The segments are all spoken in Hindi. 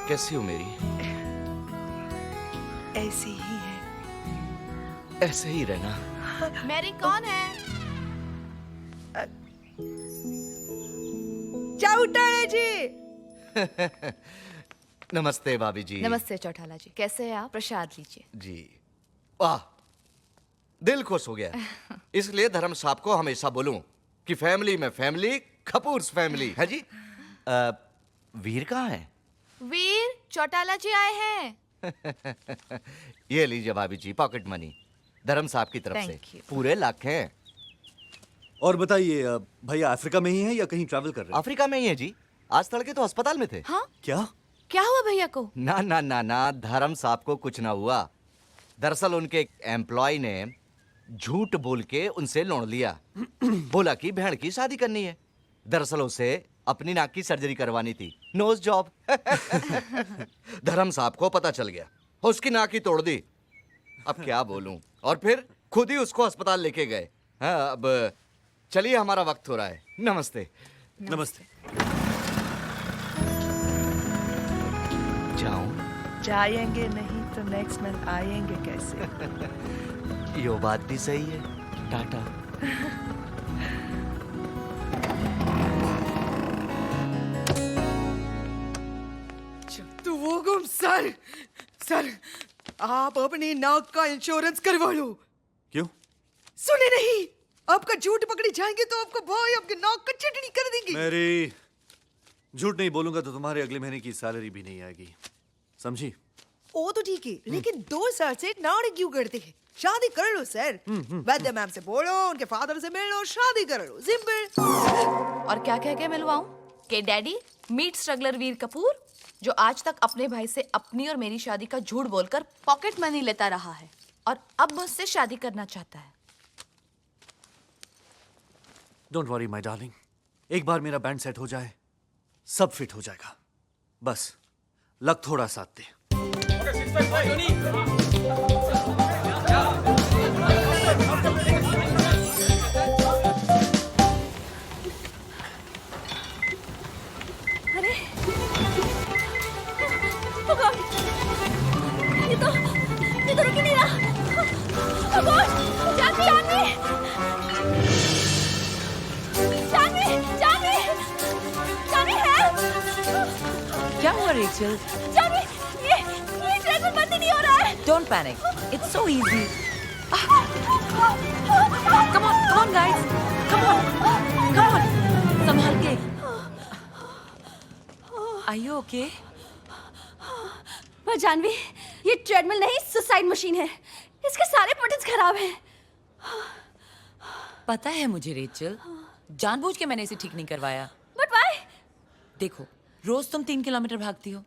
कैसी हो मेरी? ऐसी ही है। ऐसे ही रहना। मैरी कौन है? चौटाला जी। नमस्ते भाभी जी। नमस्ते चौटाला जी, कैसे हैं आप? प्रसाद लीजिए। जी। वाह, दिल खुश हो गया। इसलिए धर्म साहब को हमेशा बोलूं कि फैमिली में फैमिली, कपूर्स फैमिली है जी। वीर कहाँ है? वीर, चौटाला जी आए हैं। ये लीजिए भाभी जी, पॉकेट मनी धर्म साहब की तरफ Thank से। you. पूरे लाख हैं। और बताइए भैया अफ्रीका में ही है या कहीं ट्रैवल कर रहे हैं? अफ्रीका में ही है जी। आज तड़के तो अस्पताल में थे। हाँ, क्या? क्या हुआ भैया को? ना ना ना ना, धर्म साहब को कुछ ना हुआ। दरअसल उनके एक एम्प्लॉय ने झूठ बोल के उनसे लोन लिया। बोला कि बहन की शादी करनी है। दरअसल उसे अपनी नाक की सर्जरी करवानी थी, नोज जॉब। धर्म साहब को पता चल गया, उसकी नाक ही तोड़ दी। अब क्या बोलूं, और फिर खुद ही उसको अस्पताल लेके गए। हाँ, अब चलिए, हमारा वक्त हो रहा है। नमस्ते। नमस्ते। जाऊं? जाएंगे नहीं तो नेक्स्ट मंथ आएंगे कैसे? यो बात भी सही है। टाटा। तो वो गुम सर, सर आप अपनी नाक का इंश्योरेंस करवा लो। क्यों? सुने नहीं, आपका झूठ पकड़ी जाएंगे तो आपका भाई आपकी नाक का चटनी कर देंगे। मेरी झूठ नहीं बोलूंगा तो तुम्हारे अगले महीने की सैलरी भी नहीं आएगी, समझी? वो तो ठीक है, लेकिन 2 साल से नाड़ी क्यों करते हैं? शादी कर लो सर। वैद्य मैम से बोलो, उनके फादर से मिल लो, शादी कर लो, सिंपल। और क्या कह के मिलवाऊं? के डैडी मीट स्ट्रगलर वीर कपूर, जो आज तक अपने भाई से अपनी और मेरी शादी का झूठ बोलकर पॉकेट मनी लेता रहा है और अब मुझसे शादी करना चाहता है। डोंट वरी माय डार्लिंग, एक बार मेरा बैंड सेट हो जाए सब फिट हो जाएगा। बस लक थोड़ा साथ दे। अरे oh God! ये तो रुक ही नहीं रहा। Oh God! जानवी, help! क्या हुआ रेचल? जानवी, ये ट्रेन बंद ही नहीं हो रहा है। Don't panic. It's so easy. Come on, guys. Come on. संभाल के. Are you okay? पर जानवी, ये ट्रेडमिल नहीं, सुसाइड मशीन है। इसके सारे बटन्स खराब हैं। पता है मुझे रेचल, जानबूझ के मैंने इसे ठीक नहीं करवाया। But why? देखो, रोज तुम 3 किलोमीटर भागती हो।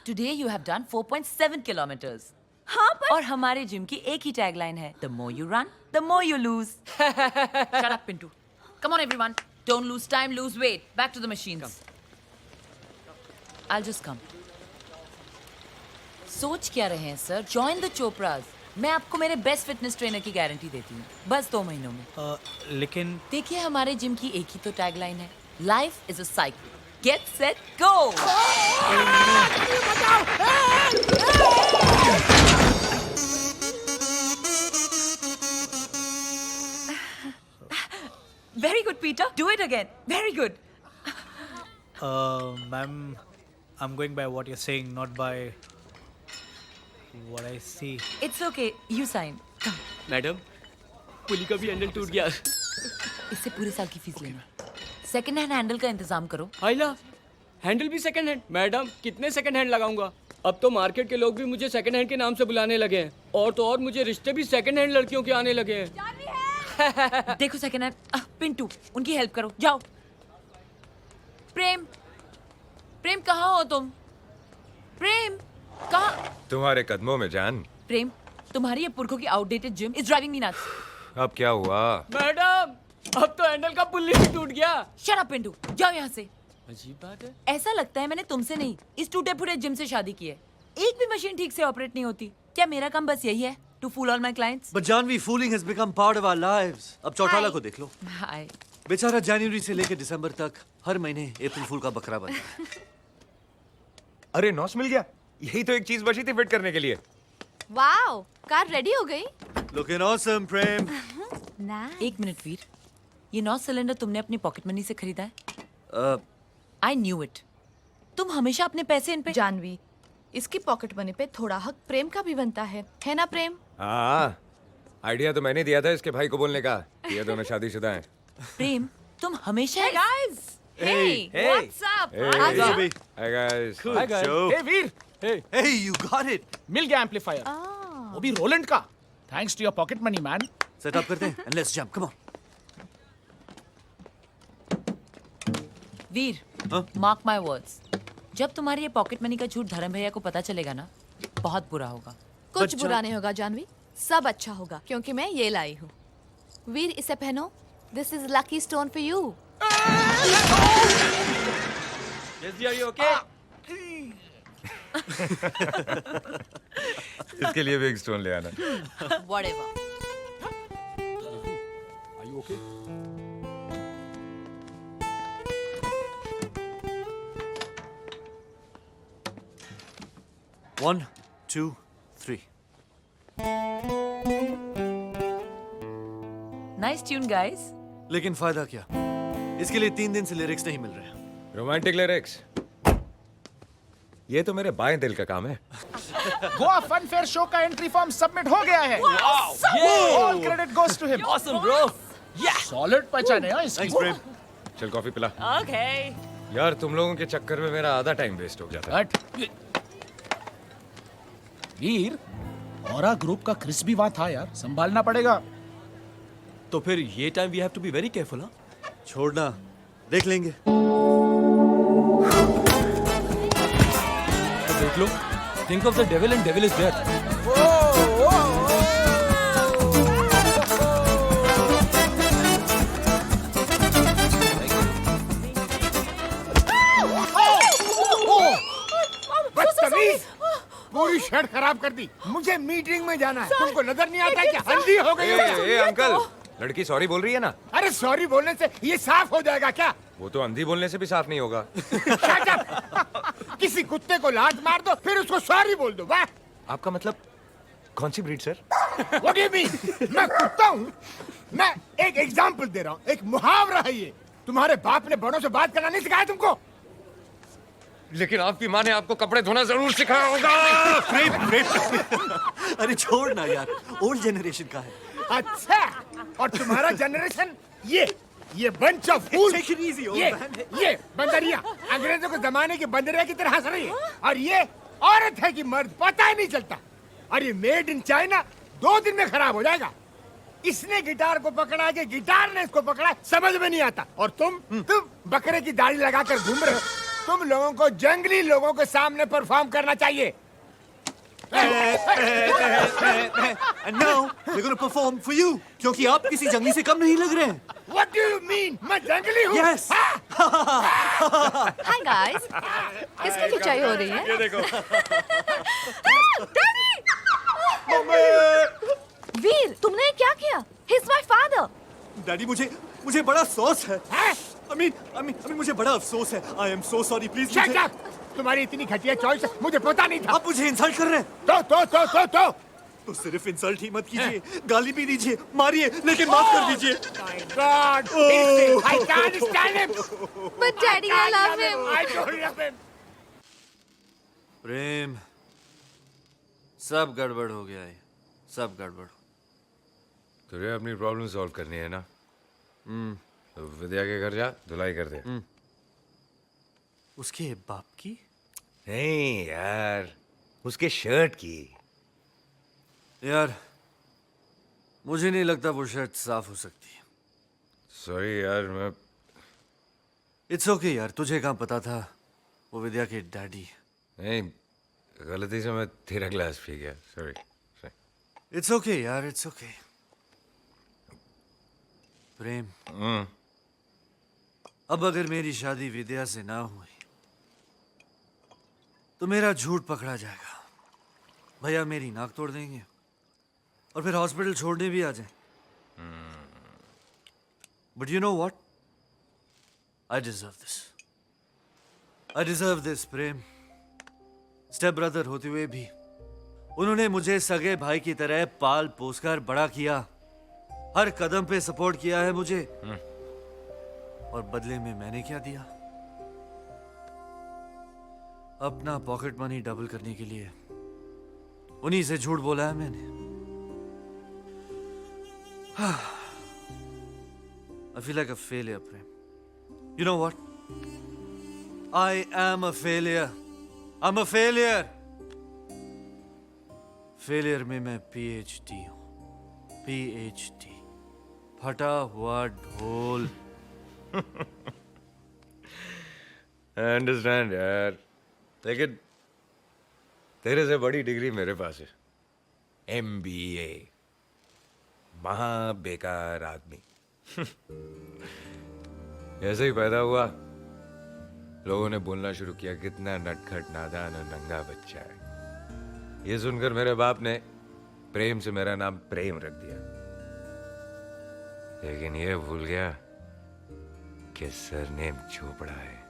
Today you have done 4.7 kilometers. हाँ, पर और हमारे जिम की एक ही टैगलाइन है, The more you run, the more you lose. Shut up, Pintu. Come on, everyone. Don't lose time, lose weight. Back to the machines. I'll just come. सोच क्या रहे हैं सर? Join the Chopras. मैं आपको मेरे बेस्ट फिटनेस ट्रेनर की गारंटी देती हूँ, बस 2 महीनों में। लेकिन देखिए, हमारे जिम की एक ही तो टैगलाइन है, life is a cycle, get set go. Very good Peter, do it again, very good. Ma'am, I'm going by what you're saying, not by what I see. It's okay, you sign. Madam, pulley का भी हैंडल टूट गया। इससे पूरे साल की फीस लेना। सेकंड हैंड हैंडल का इंतजाम करो। हाइला, हैंडल भी सेकंड हैंड? मैडम, कितने सेकंड हैंड लगाऊंगा? अब तो मार्केट के लोग भी मुझे सेकंड हैंड के नाम से बुलाने लगे हैं, और तो और मुझे रिश्ते भी सेकंड हैंड लड़कियों के आने लगे हैं। देखो सेकंड हैंड, पिंटू, उनकी हेल्प करो, जाओ। प्रेम, प्रेम कहाँ हो तुम? प्रेम, कहाँ? तुम्हारे कदमों में जान। प्रेम, तुम्हारी ये पुरखों की outdated gym is driving me nuts. अब क्या हुआ? मैडम, अब तो हैंडल का पुल्ली भी टूट गया। शट अप पिंटू, जाओ यहाँ से। अजीब बात है। ऐसा लगता है मैंने तुमसे नहीं, इस टूटे फूटे जिम से शादी की है। एक भी मशीन ठीक से ऑपरेट नहीं होती। क्या मेरा काम बस यही है, to fool all my clients? But Janvi, fooling has become part of our lives. अब चौटाला को देख लो, हाय। बेचारा जनवरी से लेकर दिसंबर तक हर महीने अप्रैल फूल का बकरा बनता है। अरे नॉस मिल गया। यही तो एक चीज बची थी फिट करने के लिए। वाओ, कार रेडी हो गई। Looking awesome, प्रेम। एक मिनट वीर, ये 9 सिलेंडर तुमने अपनी पॉकेट मनी से खरीदा है? I knew it. तुम हमेशा अपने पैसे इन पे। जानवी, इसकी पॉकेट मनी पे थोड़ा हक प्रेम का भी बनता है ना प्रेम? हाँ, आइडिया तो मैंने दिया था इसके भाई को बोलने का। ये दोनों शादीशुदा हैं। प्रेम, तुम हमेशा guys, Hey, what's up? Hey, Baby. Hi guys. Hi guys. Joe. Hey Veer, hey, Hey, you got it. मिल गया एम्पलीफायर। वो भी रोलैंड का। Thanks to your pocket money man. Set up करते हैं and let's jump. Come on. वीर, हाँ? मार्क माय वर्ड्स, जब तुम्हारी ये पॉकेट मनी का झूठ धर्म भैया को पता चलेगा ना, बहुत बुरा होगा। कुछ बुरा नहीं होगा जानवी, सब अच्छा होगा क्योंकि मैं ये लाई हूँ। वीर, इसे पहनो। This is lucky stone for you. Yes, are you okay? इसके लिए भी एक स्टोन ले आना। Whatever. Are you okay? One, two, three. Nice tune guys. लेकिन फायदा क्या? इसके लिए 3 दिन से लिरिक्स नहीं मिल रहे हैं। रोमांटिक लिरिक्स, ये तो मेरे बाएं दिल का काम है। गोवा फन फेयर शो का एंट्री फॉर्म सबमिट हो गया है। All credit goes to him. Awesome, bro. Solid पहचाने हो इसकी। Thanks, प्रेम। चल कॉफी पिला। ओके। यार तुम लोगों के चक्कर में मेरा आधा टाइम वेस्ट हो जाता है। हट। वीर, औरा ग्रुप का क्रिस भी वहां था यार, संभालना पड़ेगा। तो फिर ये time we have to be very careful. हाँ, छोड़ना, देख लेंगे। देख लो, think of the devil and devil is there. बदतमीज, पूरी शर्ट खराब कर दी। मुझे मीटिंग में जाना है। तुमको नजर नहीं आता क्या हल्दी हो गई है? ए अंकल, लड़की सॉरी बोल रही है ना। अरे सॉरी बोलने से ये साफ हो जाएगा क्या? वो तो अंधी बोलने से भी साफ नहीं होगा। Shut up! किसी कुत्ते को लात मार दो फिर उसको सॉरी बोल दो। वाह, आपका मतलब कौन सी breed sir? What do you mean? मैं कुत्ता हूँ? मैं एक एग्जाम्पल दे रहा हूँ, एक मुहावरा है ये। तुम्हारे बाप ने बड़ों से बात करना नहीं सिखाया तुमको? लेकिन आपकी माँ ने आपको कपड़े धोना जरूर सिखाया होगा। अरे छोड़ ना यार, ओल्ड जनरेशन का है। अच्छा, और तुम्हारा जनरेशन ये bunch of fool. Take it easy, old man. ये बंदरिया अंग्रेजों के जमाने की बंदरिया की तरह हंस रही है। और ये औरत है कि मर्द, पता ही नहीं चलता। और ये मेड इन चाइना 2 दिन में खराब हो जाएगा। इसने गिटार को पकड़ा के गिटार ने इसको पकड़ा, समझ में नहीं आता। और तुम बकरे की दाढ़ी लगाकर घूम रहे हो। तुम लोगों को जंगली लोगों के सामने परफॉर्म करना चाहिए। And now we're going to perform for you, क्योंकि आप किसी जंगली से कम नहीं लग रहे हैं। What do you mean? मैं जंगली हूँ? Yes. हाय गाइस, किसकी खिंचाई हो रही है? ये देखो। वीर, तुमने ये क्या किया? He's my father. डैडी, मुझे बड़ा अफसोस है। I mean, मुझे बड़ा अफसोस है। I am so sorry, please। Shut up! तुम्हारी इतनी घटिया चॉइस मुझे पता नहीं था। आप मुझे इंसल्ट कर रहे हैं। तो सिर्फ इंसल्ट ही मत कीजिए, गाली भी दीजिए, मारिए, लेकिन माफ कर दीजिए। My God! I can't stand him. But daddy, I love him. I don't love him. प्रेम, सब गड़बड़ हो गया है, सब गड़बड़। तुझे अपनी प्रॉब्लम सॉल्व करनी है ना? तो विद्या के घर जा, धुलाई कर दे। उसके बाप की? नहीं यार, उसके शर्ट की। यार, मुझे नहीं लगता वो शर्ट साफ हो सकती है। सॉरी यार, मैं इट्स ओके यार, तुझे कहाँ पता था वो विद्या के डैडी। नहीं, गलती से मैं तेरा ग्लास पी गया। सॉरी। इट्स ओके यार, इट्स ओके। प्रेम, अब अगर मेरी शादी विद्या से ना हुई तो मेरा झूठ पकड़ा जाएगा। भैया मेरी नाक तोड़ देंगे और फिर हॉस्पिटल छोड़ने भी आ जाए। But you know what, I deserve this. I deserve this Prem. Step brother होते हुए भी उन्होंने मुझे सगे भाई की तरह पाल पोसकर बड़ा किया, हर कदम पे सपोर्ट किया है मुझे। और बदले में मैंने क्या दिया? अपना पॉकेट मनी डबल करने के लिए उन्हीं से झूठ बोला है मैंने। I feel like a failure, Prem. You know what? I am a failure. I'm a failure. Failure में मैं PhD हूं। PhD। फटा हुआ ढोल। I understand यार, लेकिन तेरे से बड़ी डिग्री मेरे पास है, MBA। महा बेकार आदमी। ऐसे ही पैदा हुआ, लोगों ने बोलना शुरू किया कितना नटखट नादान और नंगा बच्चा है। ये सुनकर मेरे बाप ने प्रेम से मेरा नाम प्रेम रख दिया, लेकिन ये भूल गया कि सरनेम चोपड़ा है।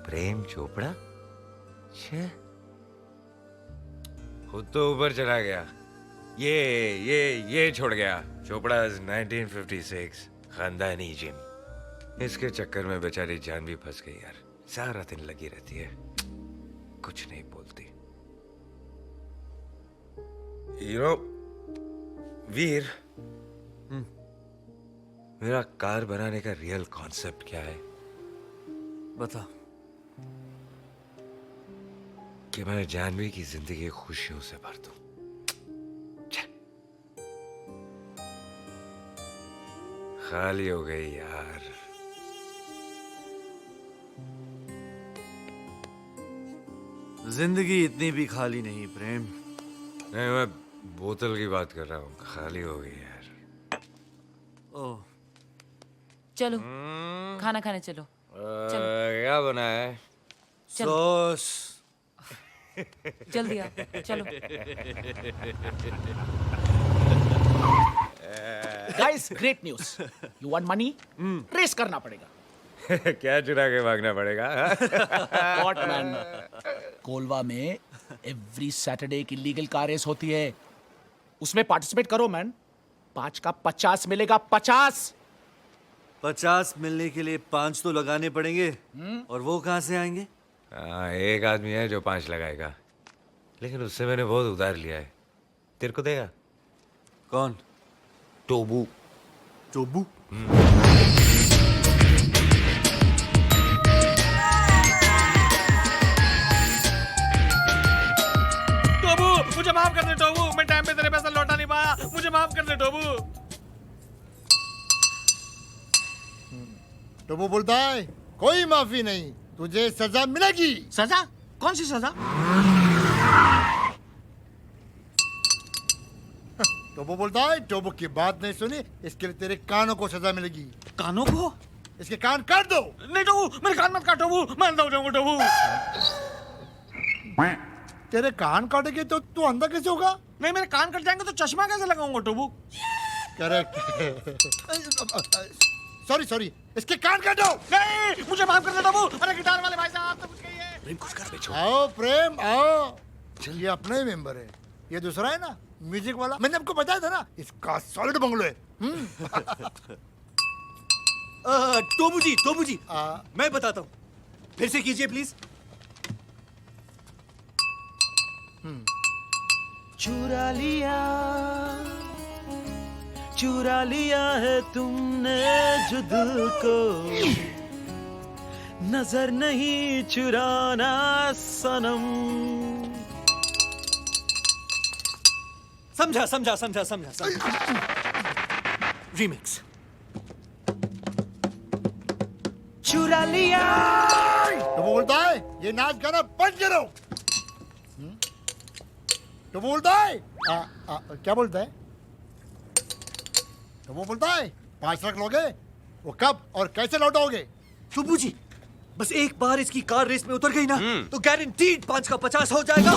प्रेम चोपड़ा? छे, खुद तो ऊपर चला गया, ये छोड़ गया। चोपड़ा 1956 खानदानी जिम। इसके चक्कर में बेचारी जान भी फंस गई यार। सारा दिन लगी रहती है, कुछ नहीं बोलती। You know, वीर, मेरा कार बनाने का रियल कॉन्सेप्ट क्या है? बता। कि मैं जानवी की जिंदगी खुशियों से भर दूं। खाली हो गई यार। जिंदगी इतनी भी खाली नहीं प्रेम। नहीं, मैं बोतल की बात कर रहा हूँ, खाली हो गई यार। ओह, चलो खाना खाने चलो। क्या बना है? सॉस। जल्दी आओ, चलो। Guys, great news. You want money? Race करना पड़ेगा। क्या चुरा के भागना पड़ेगा? What man? कोलवा में एवरी सैटरडे की लीगल कार रेस होती है, उसमें पार्टिसिपेट करो मैन। 5 का 50 मिलेगा। 50 मिलने के लिए 5 तो लगाने पड़ेंगे। और वो कहाँ से आएंगे? हाँ, एक आदमी है जो 5 लगाएगा, लेकिन उससे मैंने बहुत उधार लिया है। तेरे को देगा? कौन? टोबू। टोबू? टोबू, मुझे माफ कर दे टोबू, मैं टाइम पे तेरे पैसा लौटा नहीं पाया, मुझे माफ कर दे टोबू। टोबू बोलता है कोई माफी नहीं, तुझे सजा मिलेगी। सजा? कौन सी सजा? टोबू बोलता है टोबू की बात नहीं सुनी, इसके लिए तेरे कानों को सजा मिलेगी। कानों को? इसके कान काट दो। नहीं टोबू, मेरे कान मत काटो। मैं अंधा हो जाऊंगा टोबू। तेरे कान काटेंगे तो तू अंधा कैसे होगा? नहीं, मेरे कान कट जाएंगे तो चश्मा कैसे लगाऊंगा टोबू? करेक्ट। सॉरी, इसके कान काटो। नहीं, मुझे माफ कर दे टोबू। अरे गिटार वाले भाई साहब, तो मुझे ये प्रेम खुश कर बेचो। आओ प्रेम आओ। ये अपना ही मेंबर है, ये दूसरा है ना म्यूजिक वाला, मैंने आपको बताया था ना, इसका सॉलिड बंगलो है। टोबू जी, मैं बताता हूँ, फिर से कीजिए प्लीज। चुरा लिया है तुमने जो दिल को, नजर नहीं चुराना सनम। समझा। रीमिक्स। चुरा लिया। तो बोलता है ये नाच गाना बंद करो। तो बोलता है क्या बोलता है? तो वो बोलता है 5 लाख लोगे, वो कब और कैसे लौटाओगे? टोबू जी, बस एक बार इसकी कार रेस में उतर गई ना, तो गारंटीड 5 का 50 हो जाएगा।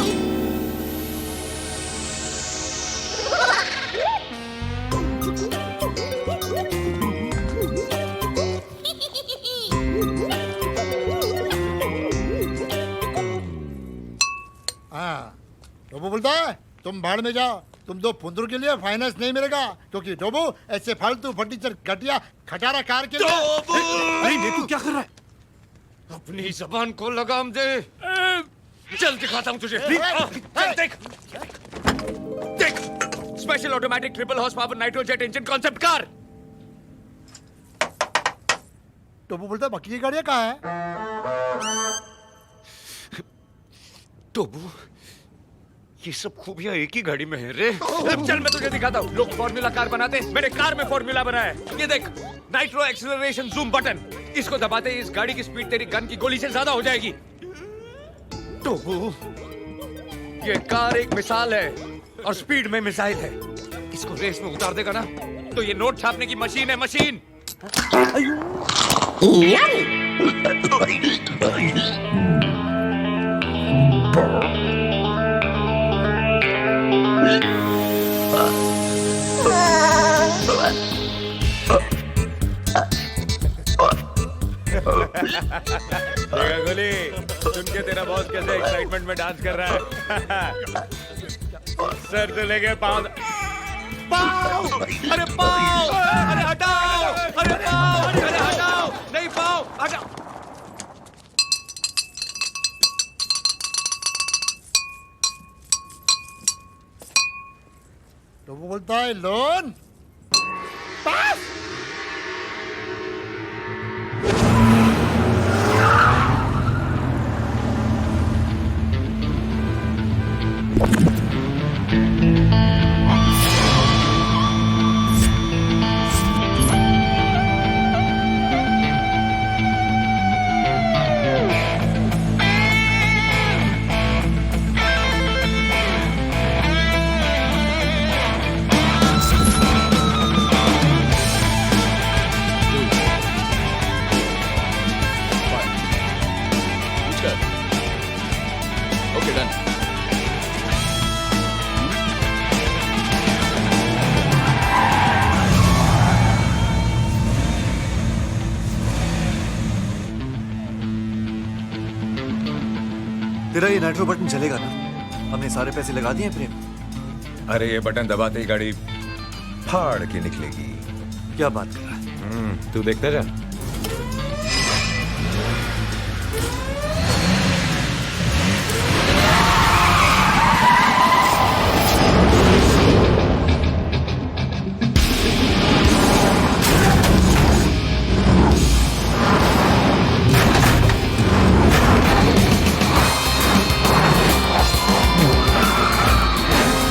टोबू बोलता है तुम भाड़ में जाओ, तुम दो फुंदरू के लिए फाइनेंस नहीं मिलेगा, क्योंकि टोबू ऐसे फालतू फर्नीचर घटिया खटारा कार के लिए। अरे नेतू क्या कर रहा है? अपनी जबान को लगाम दे। चल दिखाता हूँ तुझे। चल देख देख, special automatic triple horse power nitrojet engine concept car. टोबू बोलता है बाकी की गाड़ियां कहाँ है? टोबू, ये सब खूबियां एक ही गाड़ी में है रे। अब चल मैं तुझे दिखाता हूँ। लोग फॉर्मूला कार बनाते हैं, मैंने कार में फॉर्मूला बनाया है। ये देख, नाइट्रो एक्सीलरेशन जूम बटन, इसको दबाते ही इस गाड़ी की स्पीड तेरी गन की गोली से ज्यादा हो जाएगी। टोबू, ये कार एक मिसाल है और स्पीड में मिसाइल है। इसको रेस में उतार देगा ना तो ये नोट छापने की मशीन है, मशीन। देखा गोली, सुन के तेरा बॉस कैसे एक्साइटमेंट में डांस कर रहा है। सर से लेके पाँव, पाँव, अरे पाँव, अरे हटाओ, अरे पाँव, अरे हटाओ, नहीं पाँव, हटाओ। टोबू बोलता है लोन पास। Okay, done. तेरा ये नाइट्रो बटन चलेगा ना? हमने सारे पैसे लगा दिए प्रेम। अरे ये बटन दबाते ही गाड़ी फाड़ के निकलेगी। क्या बात कर रहा है? तू देखता जा।